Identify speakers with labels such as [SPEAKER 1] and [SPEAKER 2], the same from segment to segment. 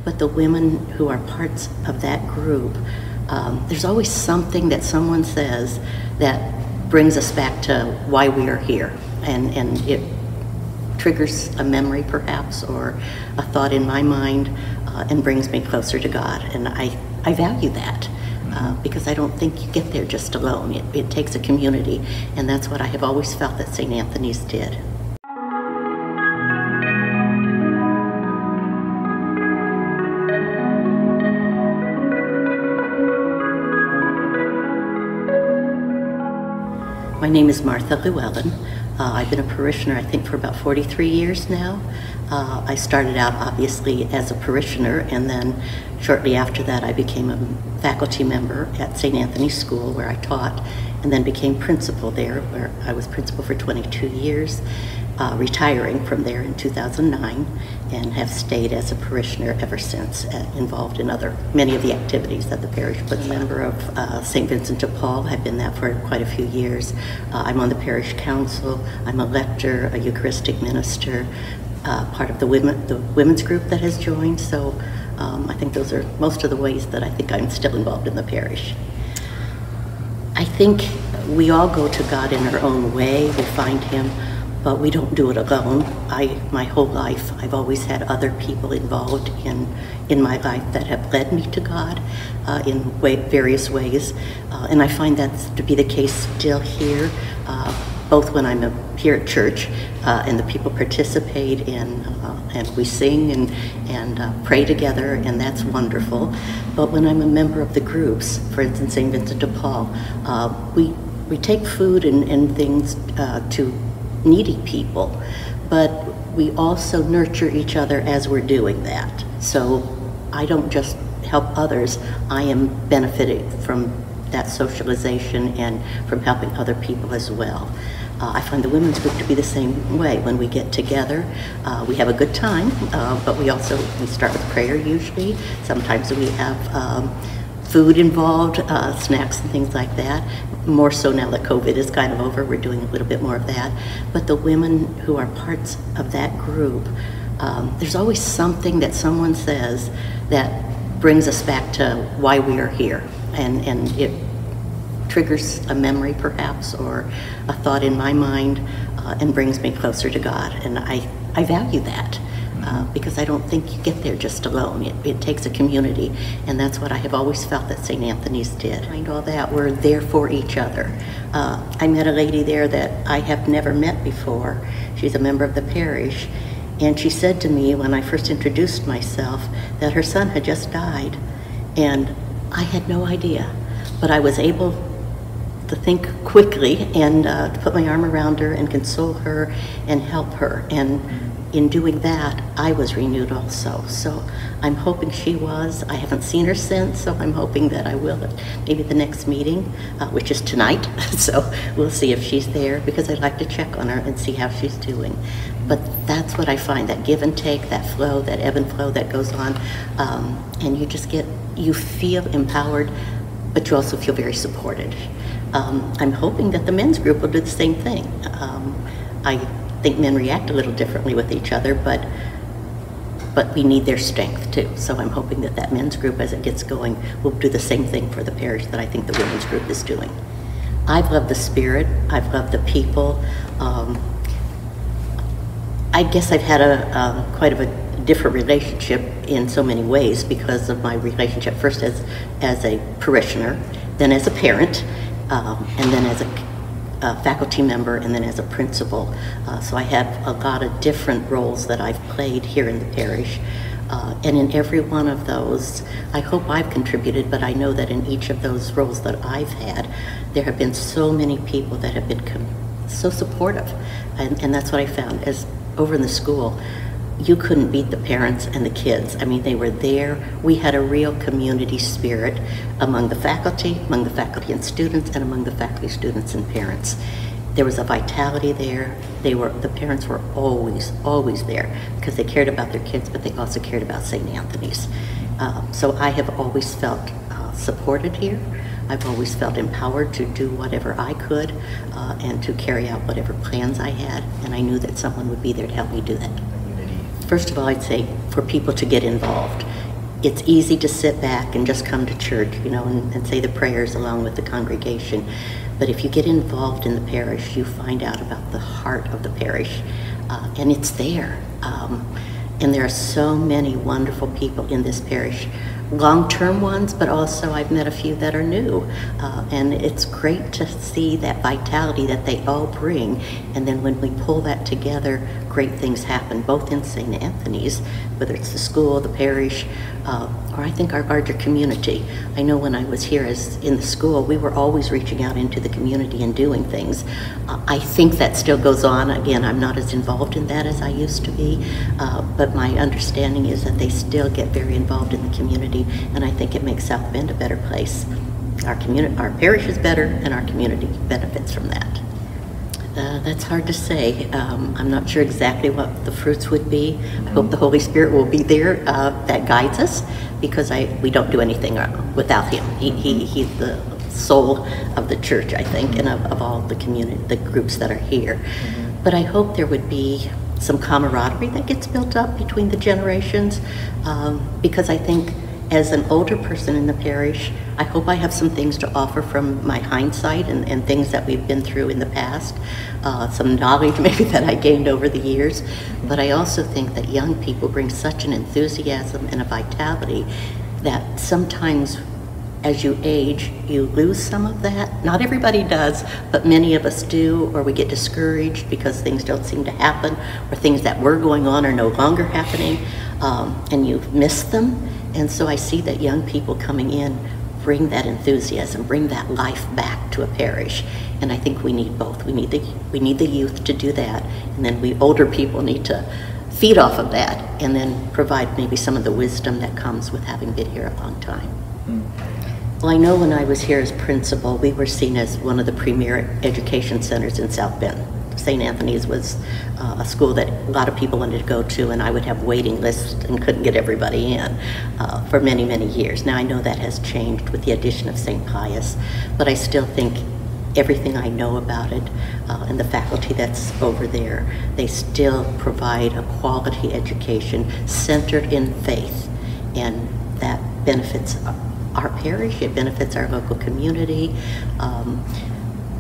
[SPEAKER 1] but the women who are parts of that group, there's always something that someone says that brings us back to why we are here, and it triggers a memory perhaps, or a thought in my mind, and brings me closer to God. And I value that, because I don't think you get there just alone. It takes a community, and that's what I have always felt that St. Anthony's did. My name is Martha Lewallen. I've been a parishioner, I think, for about 43 years now. I started out obviously as a parishioner, and then shortly after that I became a faculty member at St. Anthony's School, where I taught, and then became principal there, where I was principal for 22 years, retiring from there in 2009, and have stayed as a parishioner ever since, involved in many of the activities that the parish puts on. I'm a member of St. Vincent de Paul. I've been that for quite a few years. I'm on the parish council. I'm a lector, a Eucharistic minister, part of the women's group that has joined. So I think those are most of the ways that I think I'm still involved in the parish. I think we all go to God in our own way. We find Him, but we don't do it alone. My whole life, I've always had other people involved in my life that have led me to God in various ways. And I find that to be the case still here, both when I'm here at church and the people participate in, and we sing and pray together, and that's wonderful. But when I'm a member of the groups, for instance, St. Vincent de Paul, we take food and things to needy people, but we also nurture each other as we're doing that. So I don't just help others, I am benefiting from that socialization and from helping other people as well. I find the women's group to be the same way. When we get together, we have a good time, but we start with prayer usually. Sometimes we have food involved, snacks and things like that. More so now that COVID is kind of over, we're doing a little bit more of that. But the women who are parts of that group, there's always something that someone says that brings us back to why we are here. And it triggers a memory perhaps, or a thought in my mind, and brings me closer to God. And I value that. Because I don't think you get there just alone. It takes a community, and that's what I have always felt that St. Anthony's did. Behind all that, we're there for each other. I met a lady there that I have never met before. She's a member of the parish, and she said to me when I first introduced myself that her son had just died, and I had no idea, but I was able to think quickly and to put my arm around her and console her and help her. And in doing that, I was renewed also. So I'm hoping she was. I haven't seen her since, so I'm hoping that I will at maybe the next meeting, which is tonight. So we'll see if she's there, because I'd like to check on her and see how she's doing. But that's what I find, that give and take, that flow, that ebb and flow that goes on. And you feel empowered, but you also feel very supported. I'm hoping that the men's group will do the same thing. I think men react a little differently with each other, but we need their strength too. So I'm hoping that that men's group, as it gets going, will do the same thing for the parish that I think the women's group is doing. I've loved the spirit, I've loved the people. I guess I've had quite of a different relationship in so many ways because of my relationship first as a parishioner, then as a parent, and then as a faculty member, and then as a principal. So I have a lot of different roles that I've played here in the parish. And in every one of those, I hope I've contributed, but I know that in each of those roles that I've had, there have been so many people that have been so supportive. And that's what I found. As over in the school, you couldn't beat the parents and the kids. I mean, they were there. We had a real community spirit among the faculty and students, and among the faculty, students, and parents. There was a vitality there. The parents were always there because they cared about their kids, but they also cared about St. Anthony's. So I have always felt supported here. I've always felt empowered to do whatever I could and to carry out whatever plans I had, and I knew that someone would be there to help me do that. First of all, I'd say for people to get involved. it's easy to sit back and just come to church, you know, and say the prayers along with the congregation. But if you get involved in the parish, you find out about the heart of the parish, and it's there. And there are so many wonderful people in this parish, long-term ones, but also I've met a few that are new. And it's great to see that vitality that they all bring. And then when we pull that together, great things happen, both in St. Anthony's, whether it's the school, the parish, or I think our larger community. I know when I was here as in the school, we were always reaching out into the community and doing things. I think that still goes on. Again, I'm not as involved in that as I used to be, but my understanding is that they still get very involved in the community, and I think it makes South Bend a better place. Our parish is better, and our community benefits from that. That's hard to say. I'm not sure exactly what the fruits would be. I hope the Holy Spirit will be there that guides us, because we don't do anything without Him. He's the soul of the church, I think, and of all the community, the groups that are here. But I hope there would be some camaraderie that gets built up between the generations, because I think as an older person in the parish, I hope I have some things to offer from my hindsight and things that we've been through in the past, some knowledge maybe that I gained over the years. But I also think that young people bring such an enthusiasm and a vitality that sometimes as you age, you lose some of that. Not everybody does, but many of us do, or we get discouraged because things don't seem to happen, or things that were going on are no longer happening, and you miss them. And so I see that young people coming in bring that enthusiasm, bring that life back to a parish. And I think we need both. We need the youth to do that, and then we older people need to feed off of that, and then provide maybe some of the wisdom that comes with having been here a long time. Well, I know when I was here as principal, we were seen as one of the premier education centers in South Bend. St. Anthony's was a school that a lot of people wanted to go to, and I would have waiting lists and couldn't get everybody in for many, many years. Now I know that has changed with the addition of St. Pius, but I still think everything I know about it and the faculty that's over there, they still provide a quality education centered in faith, and that benefits our parish, it benefits our local community.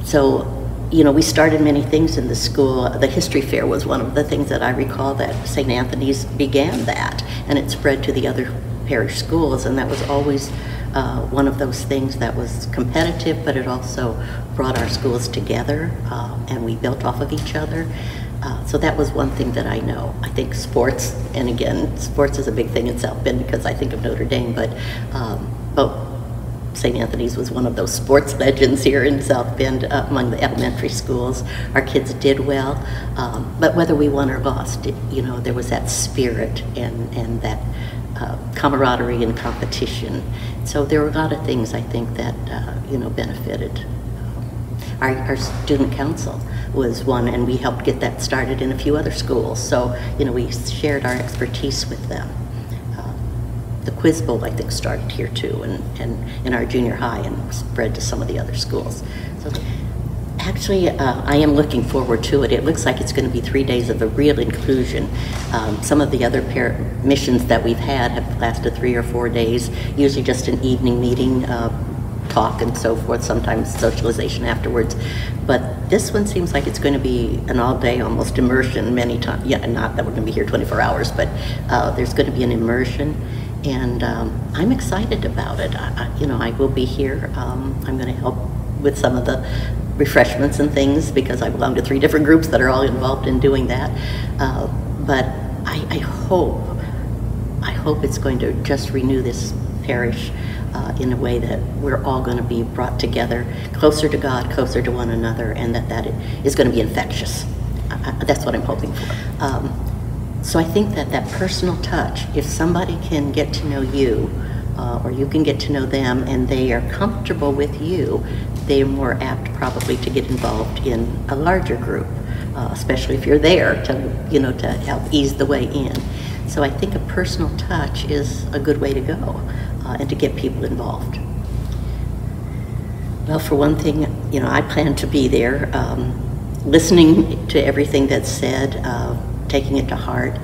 [SPEAKER 1] So, you know, we started many things in the school. The history fair was one of the things that I recall that St. Anthony's began that, and it spread to the other parish schools, and that was always one of those things that was competitive, but it also brought our schools together, and we built off of each other. So that was one thing that I know. I think sports, and again, sports is a big thing in South Bend because I think of Notre Dame, but St. Anthony's was one of those sports legends here in South Bend among the elementary schools. Our kids did well, but whether we won or lost, you know, there was that spirit and that camaraderie and competition. So there were a lot of things I think that you know, benefited. Our student council was one, and we helped get that started in a few other schools. So, you know, we shared our expertise with them. The quiz bowl, I think, started here too, and in our junior high, and spread to some of the other schools. So actually, I am looking forward to it. It looks like it's going to be 3 days of a real inclusion. Some of the other missions that we've had have lasted 3 or 4 days, usually just an evening meeting, talk and so forth, sometimes socialization afterwards. But this one seems like it's going to be an all-day almost immersion many times. Yeah, not that we're going to be here 24 hours, but there's going to be an immersion. And I'm excited about it. You know, I will be here. I'm going to help with some of the refreshments and things because I belong to 3 different groups that are all involved in doing that. But I hope it's going to just renew this parish in a way that we're all going to be brought together, closer to God, closer to one another, and that is going to be infectious. That's what I'm hoping for. So I think that personal touch, if somebody can get to know you, or you can get to know them, and they are comfortable with you, they're more apt probably to get involved in a larger group, especially if you're there to, you know, to help ease the way in. So I think a personal touch is a good way to go, and to get people involved. Well, for one thing, you know, I plan to be there, listening to everything that's said, taking it to heart.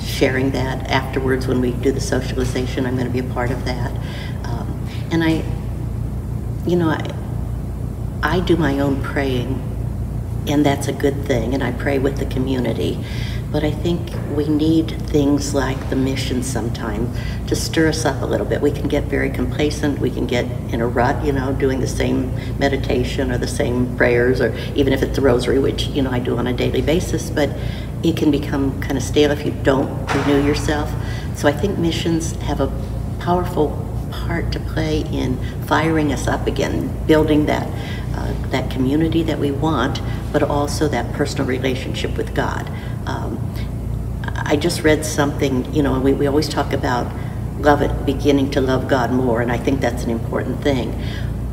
[SPEAKER 1] sharing that afterwards when we do the socialization. I'm going to be a part of that. And I do my own praying, and that's a good thing, and I pray with the community. But I think we need things like the mission sometimes to stir us up a little bit. We can get very complacent. We can get in a rut, doing the same meditation or the same prayers, or even if it's the rosary, which, I do on a daily basis, but it can become kind of stale if you don't renew yourself. So I think missions have a powerful part to play in firing us up again, building that community that we want, but also that personal relationship with God. I just read something, and we always talk about beginning to love God more, and I think that's an important thing.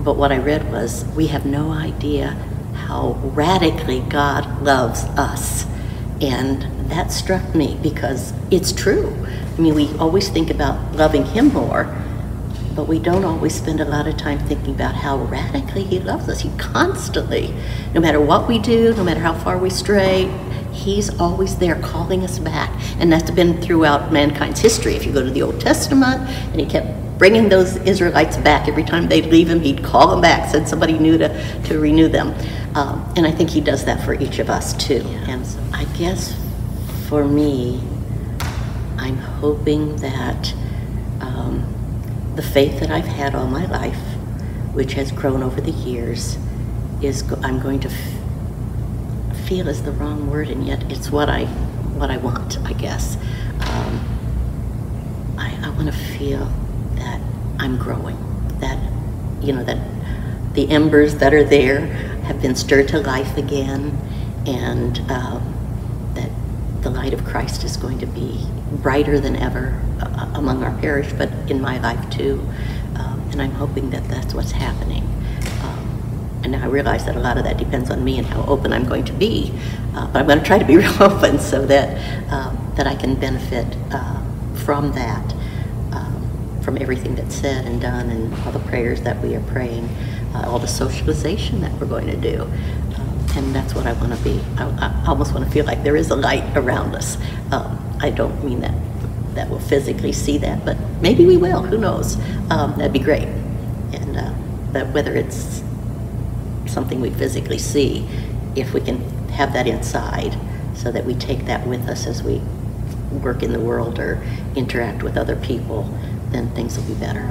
[SPEAKER 1] But what I read was, we have no idea how radically God loves us. And that struck me because it's true. I mean, we always think about loving Him more, but we don't always spend a lot of time thinking about how radically He loves us. He constantly, no matter what we do, no matter how far we stray, He's always there calling us back. And that's been throughout mankind's history. If you go to the Old Testament, and He kept bringing those Israelites back. Every time they'd leave Him, He'd call them back, send somebody new to renew them. And I think He does that for each of us too. And so I guess for me, I'm hoping that the faith that I've had all my life, which has grown over the years, I'm going to feel is the wrong word, and yet it's what I want, I guess. I want to feel that I'm growing, that that the embers that are there have been stirred to life again, and that the light of Christ is going to be brighter than ever among our parish, but in my life too. And I'm hoping that that's what's happening. And I realize that a lot of that depends on me and how open I'm going to be. But I'm going to try to be real open so that I can benefit from that, from everything that's said and done, and all the prayers that we are praying, all the socialization that we're going to do. And that's what I want to be. I almost want to feel like there is a light around us. I don't mean that we'll physically see that, but maybe we will. Who knows? That'd be great. And but whether it's something we physically see, if we can have that inside so that we take that with us as we work in the world or interact with other people, then things will be better.